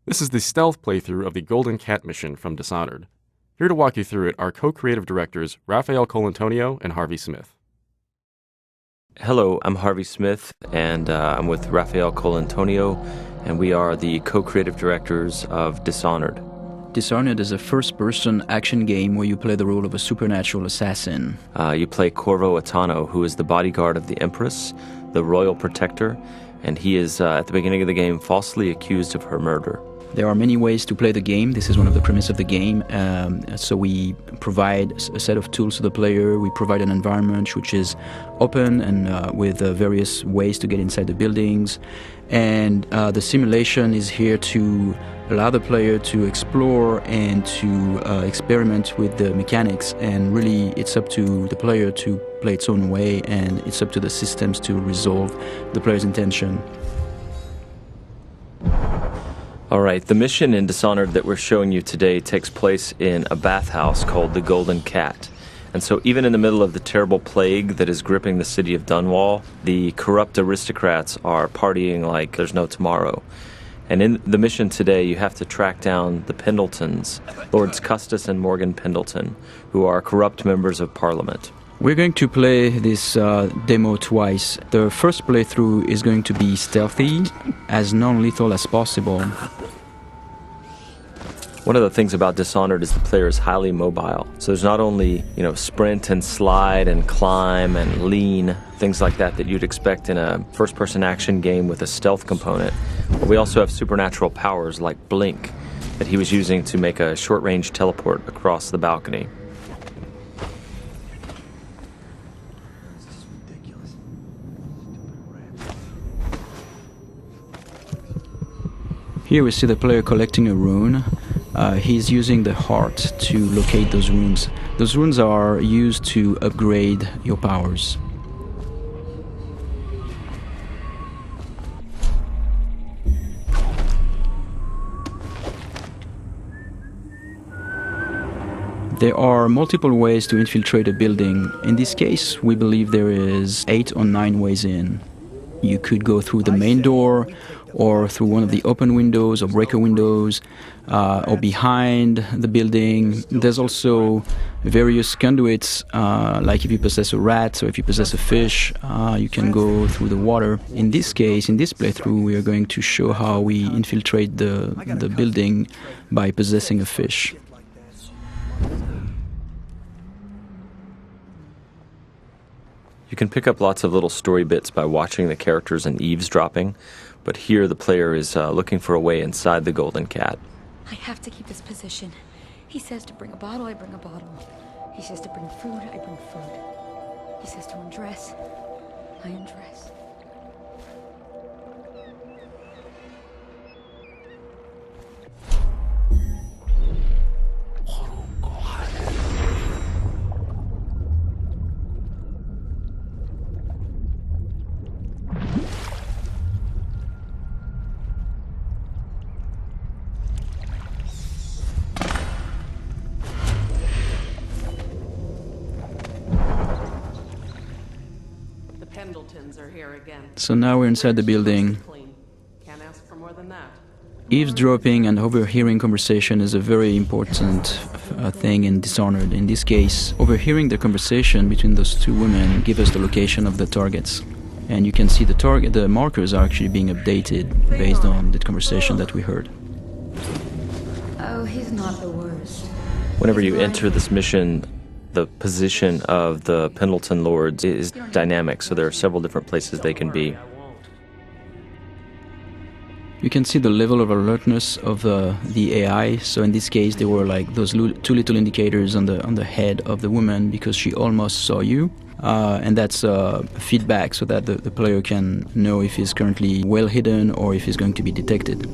This is the stealth playthrough of the Golden Cat mission from Dishonored. Here to walk you through it are co-creative directors Raphael Colantonio and Harvey Smith. Hello, I'm Harvey Smith, and I'm with Raphael Colantonio, and we are the co-creative directors of Dishonored. Dishonored is a first-person action game where you play the role of a supernatural assassin. You play Corvo Attano, who is the bodyguard of the Empress, the royal protector, and he is, at the beginning of the game, falsely accused of her murder. There are many ways to play the game. This is one of the premises of the game. So we provide a set of tools to the player. We provide an environment which is open and with various ways to get inside the buildings. And the simulation is here to allow the player to explore and to experiment with the mechanics. And really, it's up to the player to play its own way, and it's up to the systems to resolve the player's intention. All right, the mission in Dishonored that we're showing you today takes place in a bathhouse called the Golden Cat. And so even in the middle of the terrible plague that is gripping the city of Dunwall, the corrupt aristocrats are partying like there's no tomorrow. And in the mission today, you have to track down the Pendletons, Lords Custis and Morgan Pendleton, who are corrupt members of Parliament. We're going to play this demo twice. The first playthrough is going to be stealthy, as non-lethal as possible. One of the things about Dishonored is the player is highly mobile. So there's not only, sprint and slide and climb and lean, things like that you'd expect in a first-person action game with a stealth component. But we also have supernatural powers like Blink that he was using to make a short-range teleport across the balcony. Here we see the player collecting a rune. He's using the heart to locate those runes. Those runes are used to upgrade your powers. There are multiple ways to infiltrate a building. In this case, we believe there is 8 or 9 ways in. You could go through the main door, or through one of the open windows or breaker windows, or behind the building. There's also various conduits, like if you possess a rat or if you possess a fish, you can go through the water. In this case, in this playthrough, we are going to show how we infiltrate the building by possessing a fish. You can pick up lots of little story bits by watching the characters and eavesdropping, but here the player is looking for a way inside the Golden Cat. I have to keep this position. He says to bring a bottle, I bring a bottle. He says to bring food, I bring food. He says to undress, I undress. Pendletons are here again. So now we're inside the building. Can't ask for more than that. Eavesdropping and overhearing conversation is a very important thing in Dishonored. In this case, overhearing the conversation between those two women gives us the location of the targets. And you can see the markers are actually being updated based on the conversation that we heard. Oh, he's not the worst. Whenever you enter this mission, the position of the Pendleton Lords is dynamic, so there are several different places they can be. You can see the level of alertness of the AI. So in this case, there were like those two little indicators on the head of the woman because she almost saw you. And that's feedback so that the player can know if he's currently well hidden or if he's going to be detected.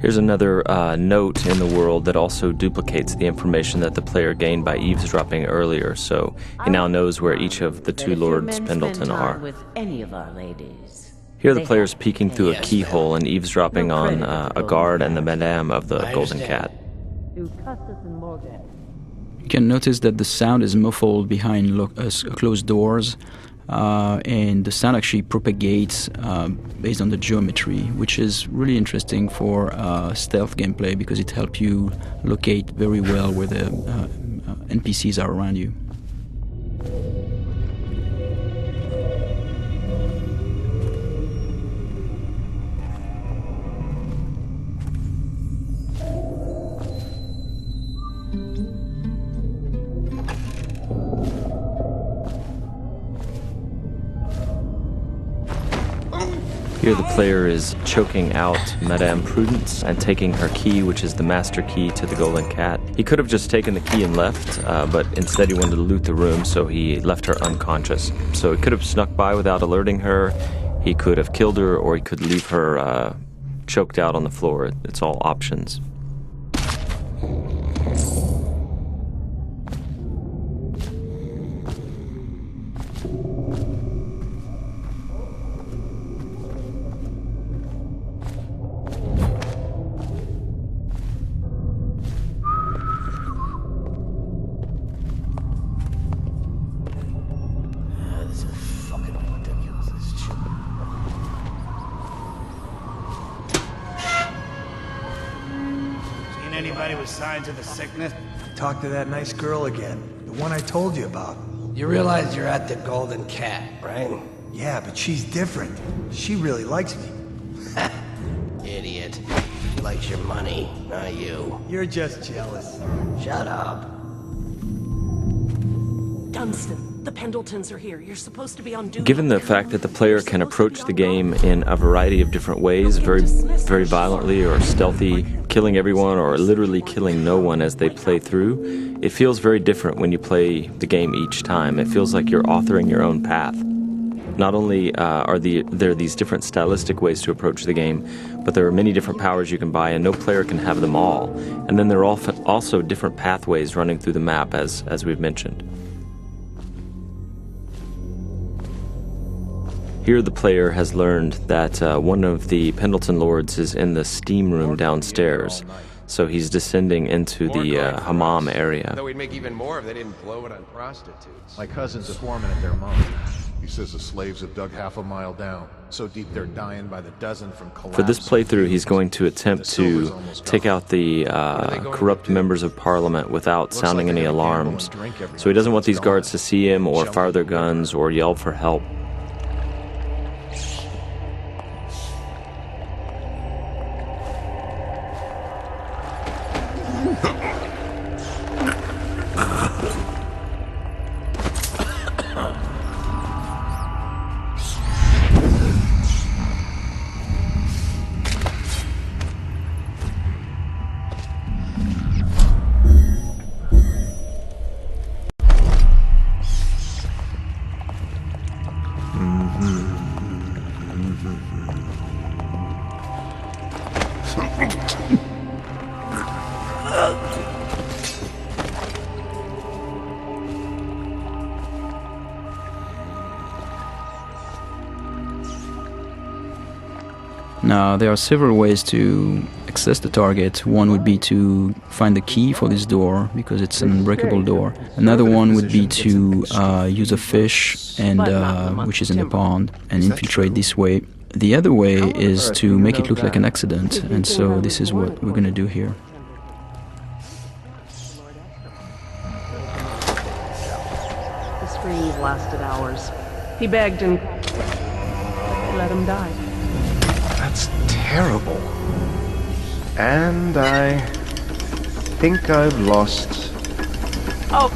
Here's another note in the world that also duplicates the information that the player gained by eavesdropping earlier, so he now knows where each of the two Lords Pendleton are. With any of our ladies. Here the player's peeking through a keyhole and eavesdropping on a guard and the madame of the Golden Cat. You can notice that the sound is muffled behind closed doors, and the sound actually propagates based on the geometry, which is really interesting for stealth gameplay because it helps you locate very well where the NPCs are around you. Here the player is choking out Madame Prudence and taking her key, which is the master key to the Golden Cat. He could have just taken the key and left, but instead he wanted to loot the room, so he left her unconscious. So he could have snuck by without alerting her, he could have killed her, or he could leave her choked out on the floor. It's all options. Anybody with signs of the sickness? Talk to that nice girl again. The one I told you about. You realize you're at the Golden Cat, right? Yeah, but she's different. She really likes me. Idiot. She likes your money, not you. You're just jealous. Shut up. Dunstan, the Pendletons are here. You're supposed to be on duty. Given the fact that the player can approach the game in a variety of different ways, very violently or stealthy, killing everyone or literally killing no one as they play through, it feels very different when you play the game each time. It feels like you're authoring your own path. Not only are there these different stylistic ways to approach the game, but there are many different powers you can buy, and no player can have them all. And then there are also different pathways running through the map, as we've mentioned. Here the player has learned that one of the Pendleton lords is in the steam room downstairs, so he's descending into the hammam area. Though we'd make even more if they didn't blow it on prostitutes. My cousin's a foreman at their mine. He says the slaves have dug half a mile down, so deep they're dying by the dozen from collapse. For this playthrough, he's going to attempt to take out the corrupt members of parliament without sounding any alarms. So he doesn't want these guards to see him or fire their guns or yell for help. Now, there are several ways to access the target. One would be to find the key for this door, because it's an unbreakable door. Another one would be to use a fish, and which is in the pond, and infiltrate this way. The other way is to make it look like an accident, and so this is what we're going to do here. The screams lasted hours. He begged and they let him die. That's terrible. And I think I've lost... Oh,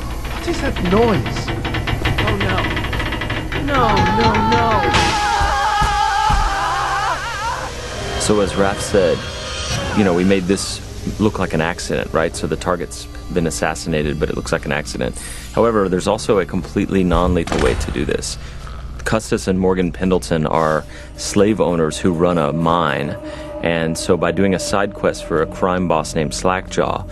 What is that noise? oh no. No, no, no. So as Raph said, we made this look like an accident, right? So the target's been assassinated, but it looks like an accident. However, there's also a completely non-lethal way to do this. Custis and Morgan Pendleton are slave owners who run a mine, and so by doing a side quest for a crime boss named Slackjaw,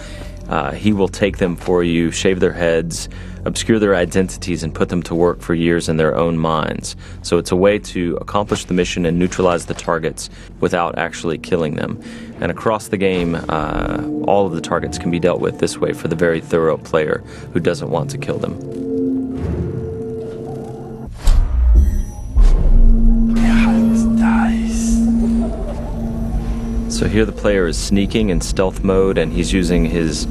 he will take them for you, shave their heads, obscure their identities, and put them to work for years in their own minds. So it's a way to accomplish the mission and neutralize the targets without actually killing them. And across the game, all of the targets can be dealt with this way for the very thorough player who doesn't want to kill them. So here the player is sneaking in stealth mode, and he's using his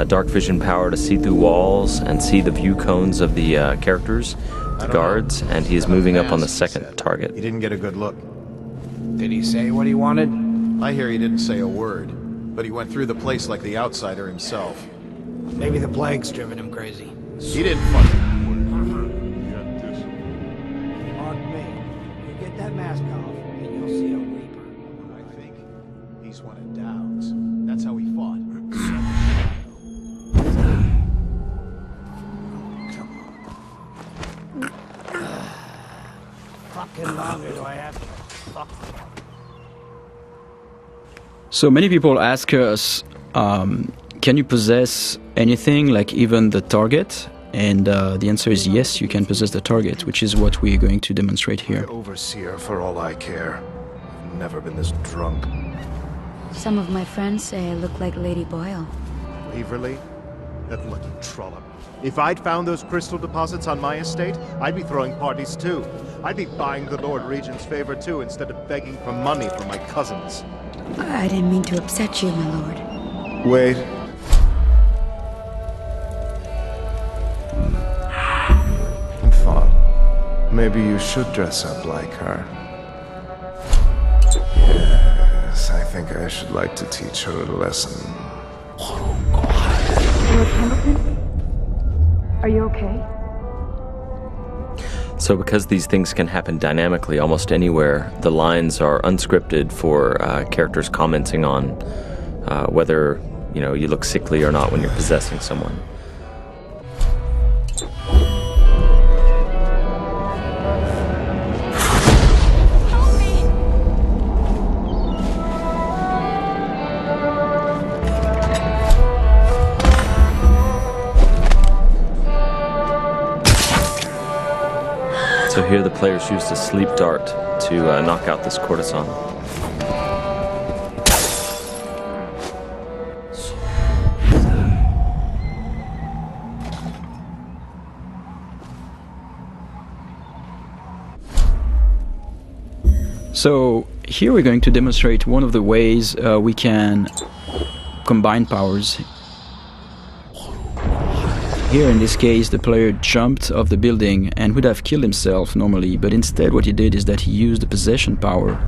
dark vision power to see through walls and see the view cones of the characters, the guards, and he is moving up on the second target. He didn't get a good look. Did he say what he wanted? I hear he didn't say a word, but he went through the place like the outsider himself. Maybe the plague's driven him crazy. He didn't fucking... Pardon me. You get that mask off, and you'll see a reaper. I think he's one of Dowd's. That's how he fought. Fucking longer do I have to fuck? So many people ask us, can you possess anything, like even the target? And the answer is yes, you can possess the target, which is what we're going to demonstrate here. Overseer, for all I care. I've never been this drunk. Some of my friends say I look like Lady Boyle. Waverly? That lucky trollop. If I'd found those crystal deposits on my estate, I'd be throwing parties too. I'd be buying the Lord Regent's favor too, instead of begging for money from my cousins. I didn't mean to upset you, my lord. Wait. I thought maybe you should dress up like her. Yes, I think I should like to teach her a lesson. Lord Pendleton? Are you okay? So because these things can happen dynamically almost anywhere, the lines are unscripted for characters commenting on whether, you look sickly or not when you're possessing someone. So here the players use the sleep dart to knock out this courtesan. So here we're going to demonstrate one of the ways we can combine powers. Here in this case the player jumped off the building and would have killed himself normally, but instead what he did is that he used the possession power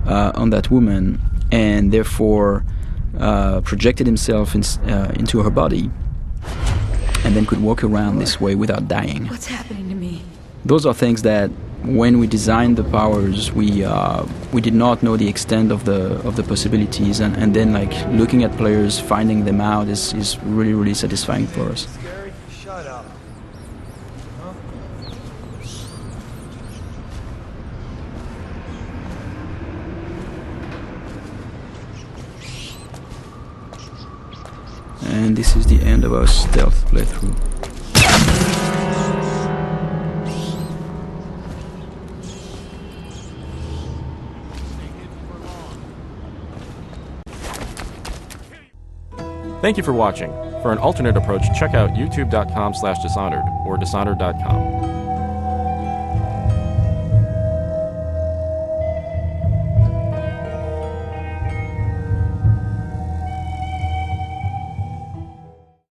on that woman and therefore projected himself into her body and then could walk around this way without dying. What's happening to me? Those are things that when we designed the powers we did not know the extent of the possibilities, and then like looking at players finding them out is really satisfying for us. Shut up. And this is the end of our stealth playthrough. Thank you for watching. For an alternate approach, check out youtube.com/dishonored or dishonored.com.